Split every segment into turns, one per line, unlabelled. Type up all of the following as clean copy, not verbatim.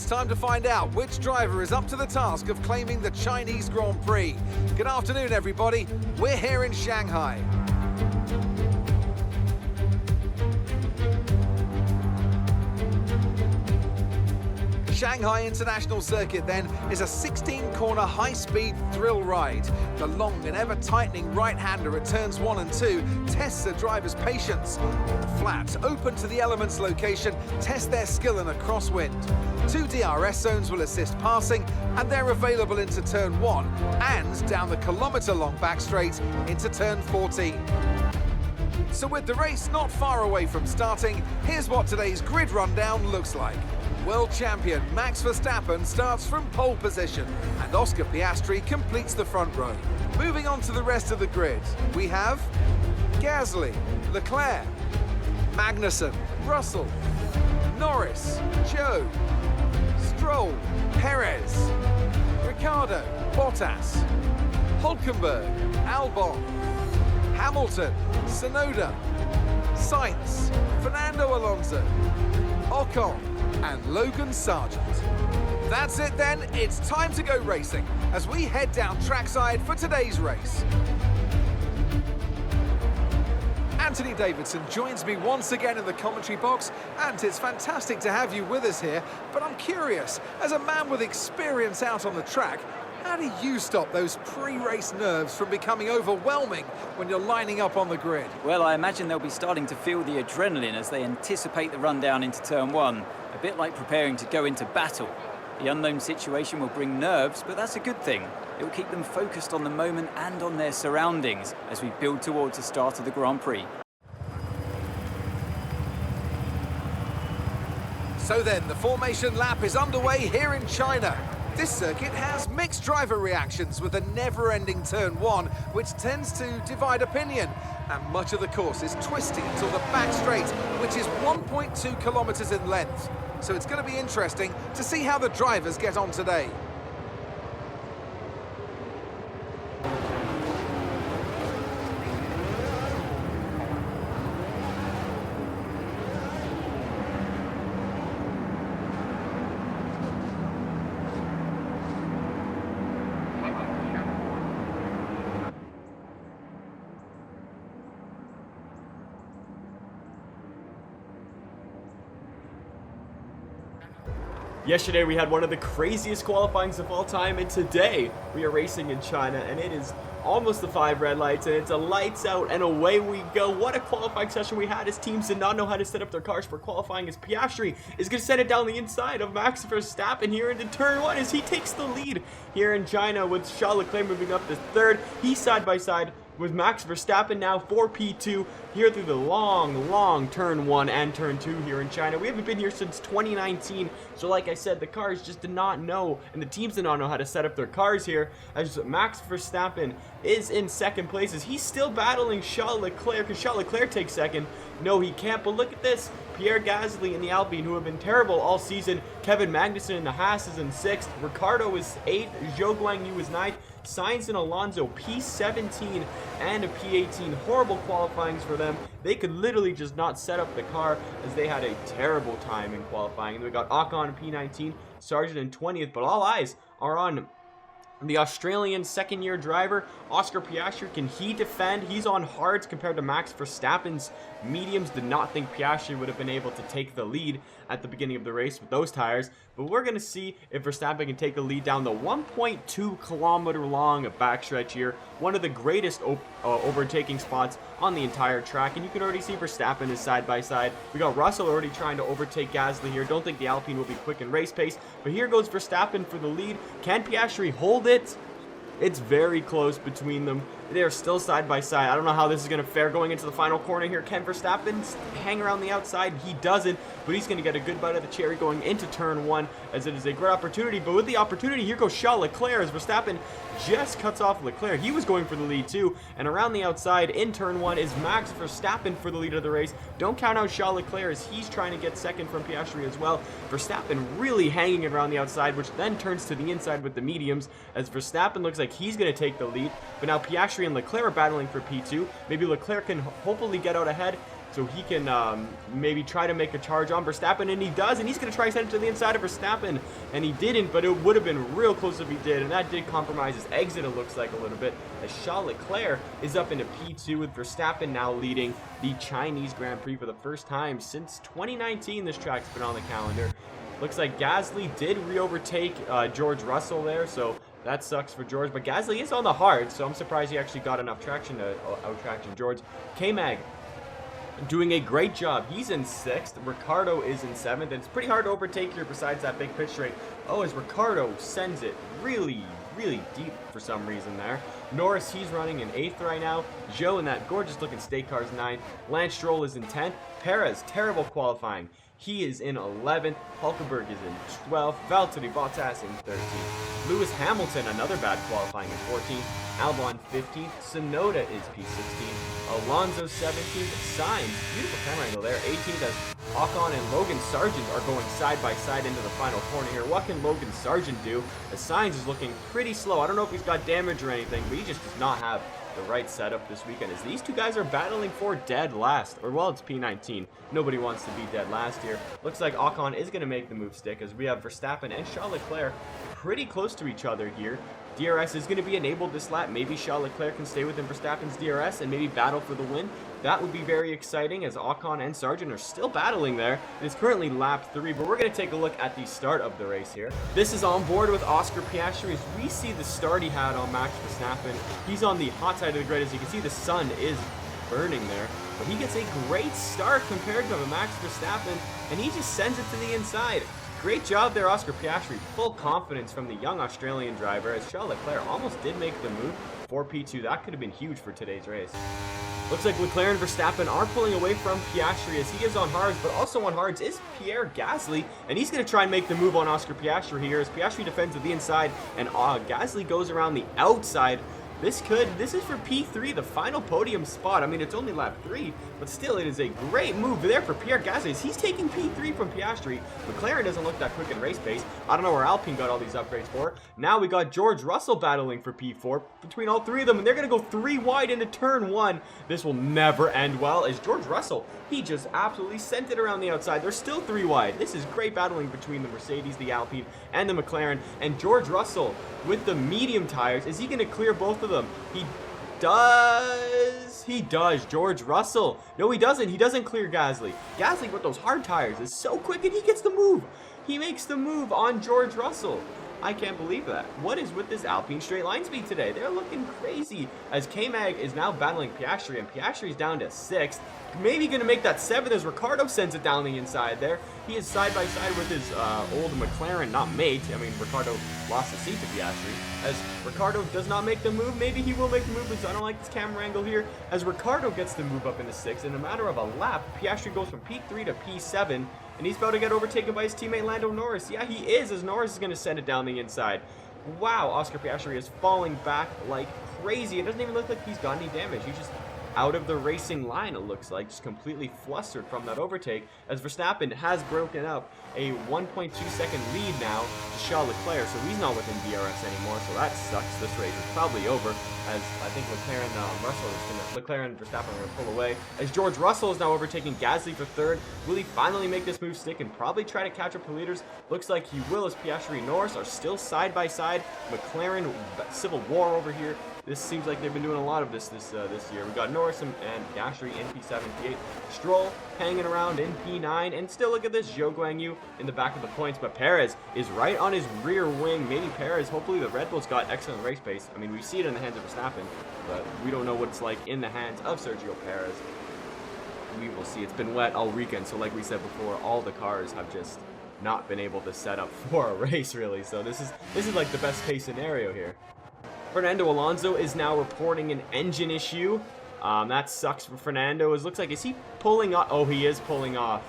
It's time to find out which driver is up to the task of claiming the Chinese Grand Prix. Good afternoon, everybody. We're here in Shanghai. Shanghai International Circuit then is a 16-corner high-speed thrill ride. The long and ever-tightening right-hander at turns 1 and 2 tests a driver's patience. The flat, open to the elements location, test their skill in a crosswind. 2 DRS zones will assist passing, and they're available into turn 1 and down the kilometre-long back straight into turn 14. So with the race not far away from starting, here's what today's grid rundown looks like. World champion Max Verstappen starts from pole position, and Oscar Piastri completes the front row. Moving on to the rest of the grid, we have Gasly, Leclerc, Magnussen, Russell, Norris, Zhou, Stroll, Perez, Ricciardo, Bottas, Hülkenberg, Albon, Hamilton, Tsunoda, Sainz, Fernando Alonso, Ocon, and Logan Sargent. That's it then, it's time to go racing as we head down trackside for today's race. Anthony Davidson joins me once again in the commentary box, and it's fantastic to have you with us here, but I'm curious, as a man with experience out on the track, how do you stop those pre-race nerves from becoming overwhelming when you're lining up on the grid?
Well, I imagine they'll be starting to feel the adrenaline as they anticipate the run down into turn 1. A bit like preparing to go into battle. The unknown situation will bring nerves, but that's a good thing. It will keep them focused on the moment and on their surroundings as we build towards the start of the Grand Prix.
So then, the formation lap is underway here in China. This circuit has mixed driver reactions with a never-ending turn 1, which tends to divide opinion. And much of the course is twisty until the back straight, which is 1.2 kilometers in length. So it's going to be interesting to see how the drivers get on today.
Yesterday we had one of the craziest qualifyings of all time, and today we are racing in China, and it is almost the 5 red lights, and it's a lights out, and away we go. What a qualifying session we had as teams did not know how to set up their cars for qualifying, as Piastri is going to send it down the inside of Max Verstappen here into turn 1 as he takes the lead here in China, with Charles Leclerc moving up to 3rd. He's side by side with Max Verstappen now for P2 here through the long turn 1 and turn 2 here in China. We haven't been here since 2019, so like I said, the cars just did not know, and the teams did not know how to set up their cars here, as Max Verstappen is in 2nd place as he's still battling Charles Leclerc, because Charles Leclerc takes 2nd. No, he can't, but look at this. Pierre Gasly in the Alpine, who have been terrible all season. Kevin Magnussen in the Haas is in 6th. Ricciardo is 8th. Zhou Guanyu is 9th. Sainz and Alonso P17 and a P18. Horrible qualifyings for them. They could literally just not set up the car as they had a terrible time in qualifying. And we got Ocon P19, Sargent in 20th, but all eyes are on the Australian 2nd-year driver, Oscar Piastri. Can he defend? He's on hards compared to Max Verstappen's mediums. Did not think Piastri would have been able to take the lead at the beginning of the race with those tires, but we're going to see if Verstappen can take the lead down the 1.2 kilometer long backstretch here. One of the greatest overtaking spots on the entire track, and you can already see Verstappen is side by side. We got Russell already trying to overtake Gasly here. Don't think the Alpine will be quick in race pace, but here goes Verstappen for the lead. Can Piastri hold it? It's very close between them. They are still side by side. I don't know how this is going to fare going into the final corner here. Can Verstappen hang around the outside? He doesn't, but he's going to get a good bite of the cherry going into turn 1, as it is a great opportunity. But with the opportunity, here goes Charles Leclerc as Verstappen just cuts off Leclerc. He was going for the lead too, and around the outside in turn 1 is Max Verstappen for the lead of the race. Don't count out Charles Leclerc as he's trying to get 2nd from Piastri as well. Verstappen really hanging around the outside, which then turns to the inside with the mediums, as Verstappen looks like he's going to take the lead. But now Piastri and Leclerc are battling for P2. Maybe Leclerc can hopefully get out ahead so he can maybe try to make a charge on Verstappen, and he does, and he's going to try to send it to the inside of Verstappen, and he didn't, but it would have been real close if he did, and that did compromise his exit, it looks like, a little bit, as Charles Leclerc is up into P2 with Verstappen now leading the Chinese Grand Prix for the first time since 2019. This track's been on the calendar. Looks like Gasly did re-overtake George Russell there, so that sucks for George, but Gasly is on the hard, so I'm surprised he actually got enough traction to out-traction George. K-Mag doing a great job. He's in 6th. Ricardo is in 7th, and it's pretty hard to overtake here besides that big pit straight. Oh, as Ricardo sends it really deep for some reason there. Norris, he's running in 8th right now. Zhou in that gorgeous looking state car is 9th. Lance Stroll is in 10th. Perez, terrible qualifying. He is in 11th. Hulkenberg is in 12th. Valtteri Bottas in 13th. Lewis Hamilton, another bad qualifying, in 14th. Albon 15th. Tsunoda is P16th. Alonso 17th. Sainz, beautiful camera angle there, 18th, as Ocon and Logan Sargent are going side by side into the final corner here. What can Logan Sargent do? As Sainz is looking pretty slow. I don't know if he's got damage or anything, but he just does not have the right setup this weekend, as these two guys are battling for dead last, or well, it's P19. Nobody wants to be dead last here. Looks like Ocon is going to make the move stick, as we have Verstappen and Charles Leclerc pretty close to each other here. DRS is going to be enabled this lap. Maybe Charles Leclerc can stay within Verstappen's DRS and maybe battle for the win. That would be very exciting, as Ocon and Sargent are still battling there. It is currently lap 3, but we're going to take a look at the start of the race here. This is on board with Oscar Piastri, as we see the start he had on Max Verstappen. He's on the hot side of the grid. As you can see, the sun is burning there, but he gets a great start compared to Max Verstappen, and he just sends it to the inside. Great job there, Oscar Piastri. Full confidence from the young Australian driver, as Charles Leclerc almost did make the move for P2. That could have been huge for today's race. Looks like Leclerc and Verstappen are pulling away from Piastri, as he is on hards, but also on hards is Pierre Gasly, and he's going to try and make the move on Oscar Piastri here, as Piastri defends to the inside, and Gasly goes around the outside. This is for P3, the final podium spot. I mean, it's only lap 3, but still, it is a great move there for Pierre Gasly. He's taking P3 from Piastri. McLaren doesn't look that quick in race pace. I don't know where Alpine got all these upgrades for. Now we got George Russell battling for P4 between all 3 of them, and they're going to go 3 wide into turn 1. This will never end well, as George Russell, he just absolutely sent it around the outside. They're still 3 wide. This is great battling between the Mercedes, the Alpine, and the McLaren. And George Russell with the medium tires, is he going to clear both of them? He does. He does. George Russell. No, he doesn't. He doesn't clear Gasly. Gasly with those hard tires is so quick, and he gets the move. He makes the move on George Russell. I can't believe that. What is with this Alpine straight line speed today? They're looking crazy, as K-Mag is now battling Piastri, and Piastri's down to 6th. Maybe going to make that 7th, as Ricardo sends it down the inside there. He is side by side with his old McLaren, not mate. I mean, Ricardo lost the seat to Piastri. As Ricardo does not make the move, maybe he will make the move, but I don't like this camera angle here. As Ricardo gets the move up into 6th, in a matter of a lap, Piastri goes from P3 to P7, and he's about to get overtaken by his teammate Lando Norris. Yeah, he is, as Norris is going to send it down the inside. Wow, Oscar Piastri is falling back like crazy. It doesn't even look like he's got any damage. He's just out of the racing line, it looks like, just completely flustered from that overtake, as Verstappen has broken up a 1.2 second lead now to Charles Leclerc, so he's not within DRS anymore, so that sucks. This race is probably over, as I think Leclerc and Verstappen are going to pull away, as George Russell is now overtaking Gasly for 3rd. Will he finally make this move stick and probably try to catch up to leaders? Looks like he will, as Piastri and Norris are still side by side. McLaren civil war over here. This seems like they've been doing a lot of this year. We got Norris and Piastri in P7, P8. Stroll hanging around in P9. And still, look at this, Zhou Guanyu in the back of the points. But Perez is right on his rear wing. Maybe Perez, hopefully the Red Bull's got excellent race pace. I mean, we see it in the hands of Verstappen, but we don't know what it's like in the hands of Sergio Perez. We will see. It's been wet all weekend, so like we said before, all the cars have just not been able to set up for a race, really. So this is like the best case scenario here. Fernando Alonso is now reporting an engine issue. That sucks for Fernando. It looks like, is he pulling off? Oh, he is pulling off.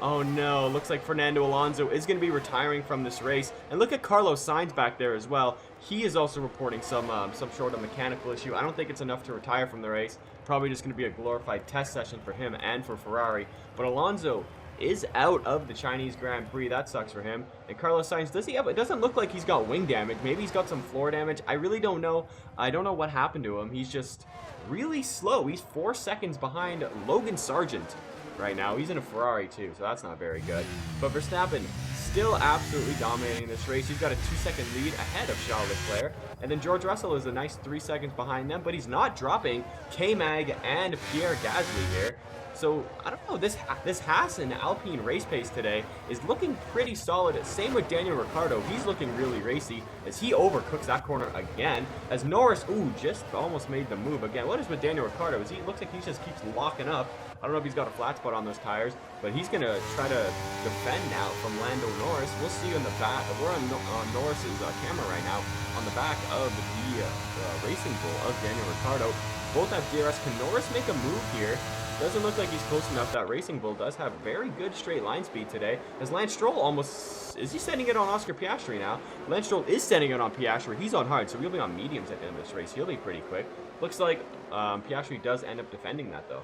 Oh no, looks like Fernando Alonso is going to be retiring from this race. And look at Carlos Sainz back there as well. He is also reporting some sort of mechanical issue. I don't think it's enough to retire from the race. Probably just going to be a glorified test session for him and for Ferrari. But Alonso is out of the Chinese Grand Prix. That sucks for him. And Carlos Sainz, does he have, it doesn't look like he's got wing damage. Maybe he's got some floor damage. I really don't know. I don't know what happened to him. He's just really slow. He's 4 seconds behind Logan Sargent right now. He's in a Ferrari too, so that's not very good. But Verstappen still absolutely dominating this race. He's got a 2-second lead ahead of Charles Leclerc. And then George Russell is a nice 3 seconds behind them, but he's not dropping K-Mag and Pierre Gasly here. So, I don't know, this Haas and Alpine race pace today is looking pretty solid. Same with Daniel Ricciardo. He's looking really racy as he overcooks that corner again. As Norris, just almost made the move again. What is with Daniel Ricciardo? He looks like he just keeps locking up. I don't know if he's got a flat spot on those tires, but he's going to try to defend now from Lando Norris. We'll see you in the back. We're on Norris's camera right now on the back of the Racing Bull of Daniel Ricciardo. Both have DRS. Can Norris make a move here? Doesn't look like he's close enough. That Racing Bull does have very good straight line speed today. As Lance Stroll almost... Is he sending it on Oscar Piastri now? Lance Stroll is sending it on Piastri. He's on hard, so he'll be on mediums at the end of this race. He'll be pretty quick. Looks like Piastri does end up defending that, though.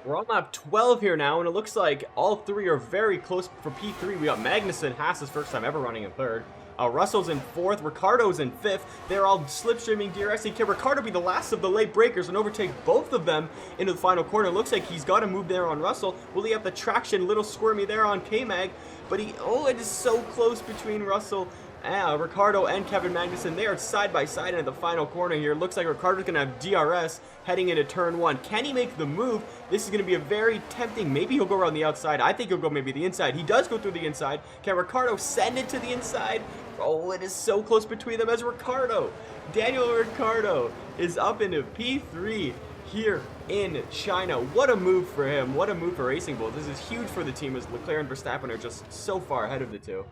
We're on lap 12 here now, and it looks like all three are very close for P3. We got Magnussen, Haas's first time ever running in third. Russell's in fourth, Ricciardo's in fifth. They're all slipstreaming DRSing. Can Ricciardo be the last of the late breakers and overtake both of them into the final corner? Looks like he's got a move there on Russell. Will he have the traction? Little squirmy there on K-Mag, but it is so close between Russell, Ricciardo, and Kevin Magnussen. They are side by side into the final corner here. Looks like Ricciardo's going to have DRS heading into turn one. Can he make the move? This is going to be a very tempting. Maybe he'll go around the outside. I think he'll go maybe the inside. He does go through the inside. Can Ricciardo send it to the inside? Oh, it is so close between them as Daniel Ricciardo is up into P3 here in China. What a move for him. What a move for Racing Bull. This is huge for the team as Leclerc and Verstappen are just so far ahead of the two.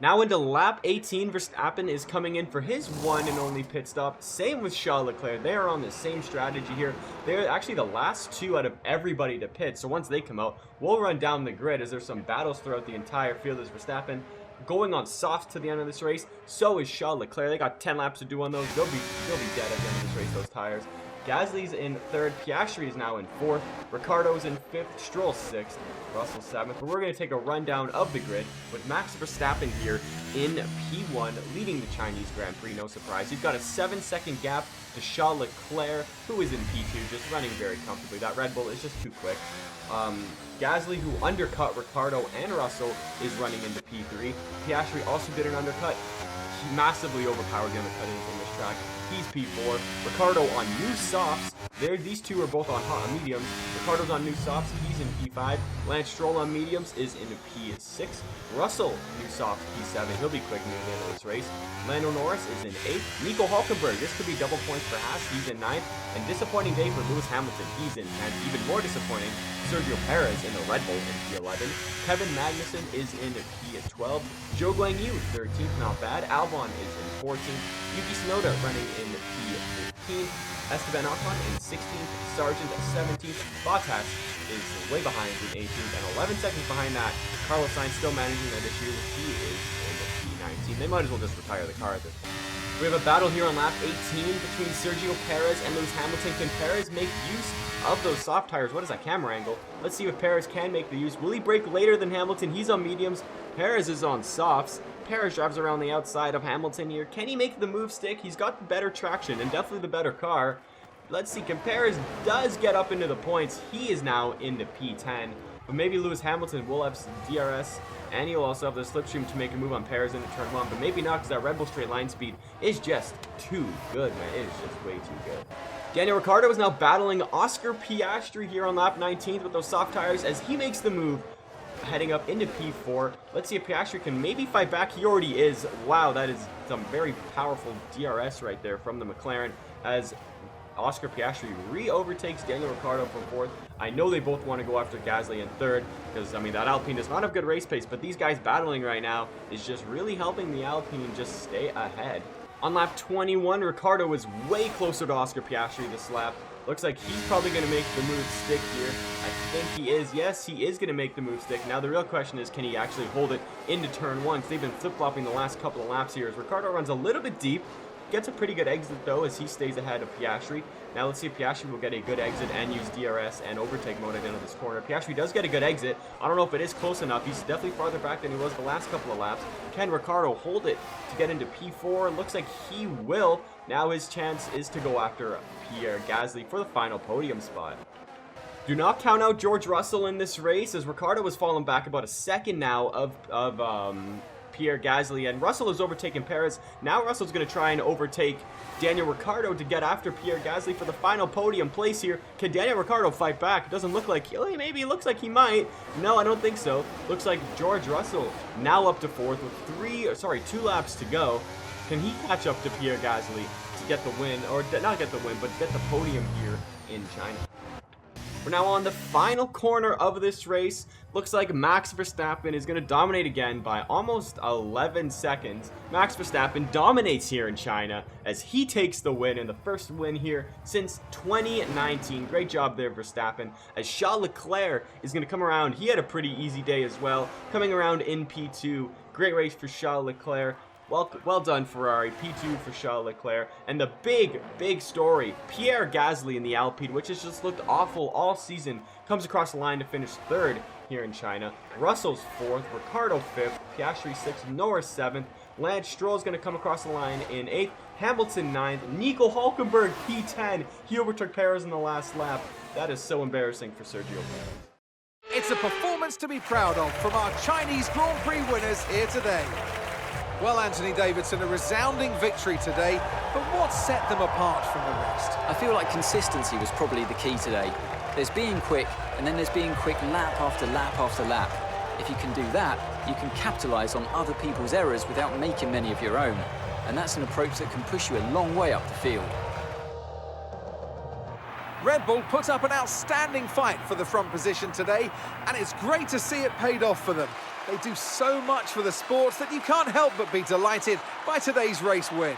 Now into lap 18, Verstappen is coming in for his one and only pit stop. Same with Charles Leclerc. They are on the same strategy here. They're actually the last two out of everybody to pit. So once they come out, we'll run down the grid as there's some battles throughout the entire field as Verstappen going on soft to the end of this race. So is Charles Leclerc. They got 10 laps to do on those. They'll be dead at the end of this race, those tires. Gasly's in third, Piastri is now in fourth, Ricciardo's in fifth, Stroll sixth, Russell seventh. But we're going to take a rundown of the grid with Max Verstappen here in P1, leading the Chinese Grand Prix, no surprise. He's got a 7-second gap to Charles Leclerc, who is in P2, just running very comfortably. That Red Bull is just too quick. Gasly, who undercut Ricciardo and Russell, is running into P3. Piastri also did an undercut. He massively overpowered the undercuttings in this track. He's P4. Ricciardo on new softs. These two are both on mediums. Ricciardo's on new softs. He's in P5. Lance Stroll on mediums is in P6. Russell, new softs, P7. He'll be quick near the end of this race. Lando Norris is in 8th. Nico Hülkenberg, this could be double points for Haas. He's in 9th. And disappointing day for Lewis Hamilton. He's in 10th. Even more disappointing, Sergio Perez in the Red Bull in P11. Kevin Magnussen is in P12. Zhou Guanyu, 13th, not bad. Albon is in 14th. Yuki Tsunoda running in P15. Esteban Ocon in 16th. Sargent at 17th. Bottas is way behind in 18th. And 11 seconds behind that, Carlos Sainz still managing that issue. He is in P19. They might as well just retire the car at this point. We have a battle here on lap 18 between Sergio Perez and Lewis Hamilton. Can Perez make use of those soft tires? What is that camera angle? Let's see if Perez can make the use. Will he brake later than Hamilton? He's on mediums. Perez is on softs. Perez drives around the outside of Hamilton here. Can he make the move stick? He's got the better traction and definitely the better car. Let's see. Can Perez does get up into the points. He is now into P10. But maybe Lewis Hamilton will have some DRS, and he'll also have the slipstream to make a move on Perez into turn 1. But maybe not, because that Red Bull straight line speed is just too good, man. It is just way too good. Daniel Ricciardo is now battling Oscar Piastri here on lap 19 with those soft tires as he makes the move, heading up into P4. Let's see if Piastri can maybe fight back. He already is. Wow, that is some very powerful DRS right there from the McLaren as Oscar Piastri re-overtakes Daniel Ricciardo from fourth. I know they both want to go after Gasly in third because, I mean, that Alpine does not have good race pace, but these guys battling right now is just really helping the Alpine just stay ahead. On lap 21, Ricciardo is way closer to Oscar Piastri this lap. Looks like he's probably going to make the move stick here. I think he is. Yes, he is going to make the move stick. Now, the real question is, can he actually hold it into turn 1? Because they've been flip-flopping the last couple of laps here as Ricciardo runs a little bit deep. gets a pretty good exit though as he stays ahead of Piastri. Now let's see if Piastri will get a good exit and use DRS and overtake mode at the end of this corner. Piastri does get a good exit. I don't know if it is close enough. He's definitely farther back than he was the last couple of laps. Can Ricciardo hold it to get into P4? Looks like he will. Now his chance is to go after Pierre Gasly for the final podium spot. Do not count out George Russell in this race, as Ricciardo has fallen back about a second now of Pierre Gasly, and Russell has overtaken Perez. Now Russell's going to try and overtake Daniel Ricciardo to get after Pierre Gasly for the final podium place here. Can Daniel Ricciardo fight back? It doesn't look like, maybe it looks like he might. No, I don't think so. Looks like George Russell now up to fourth with 2 laps to go. Can he catch up to Pierre Gasly to get the win, or not get the win, but get the podium here in China? We're now on the final corner of this race. Looks like Max Verstappen is going to dominate again by almost 11 seconds. Max Verstappen dominates here in China as he takes the win, and the first win here since 2019. Great job there, Verstappen, as Charles Leclerc is going to come around. He had a pretty easy day as well, coming around in P2. Great race for Charles Leclerc. Well done, Ferrari. P2 for Charles Leclerc. And the big story, Pierre Gasly in the Alpine, which has just looked awful all season, comes across the line to finish third here in China. Russell's fourth, Ricciardo fifth, Piastri sixth, Norris seventh. Lance Stroll's going to come across the line in eighth, Hamilton ninth, Nico Hülkenberg P10. He overtook Perez in the last lap. That is so embarrassing for Sergio Perez.
It's a performance to be proud of from our Chinese Grand Prix winners here today. Well, Anthony Davidson, a resounding victory today, but what set them apart from the rest?
I feel like consistency was probably the key today. There's being quick, and then there's being quick lap after lap after lap. If you can do that, you can capitalise on other people's errors without making many of your own. And that's an approach that can push you a long way up the field.
Red Bull put up an outstanding fight for the front position today, and it's great to see it paid off for them. They do so much for the sport that you can't help but be delighted by today's race win.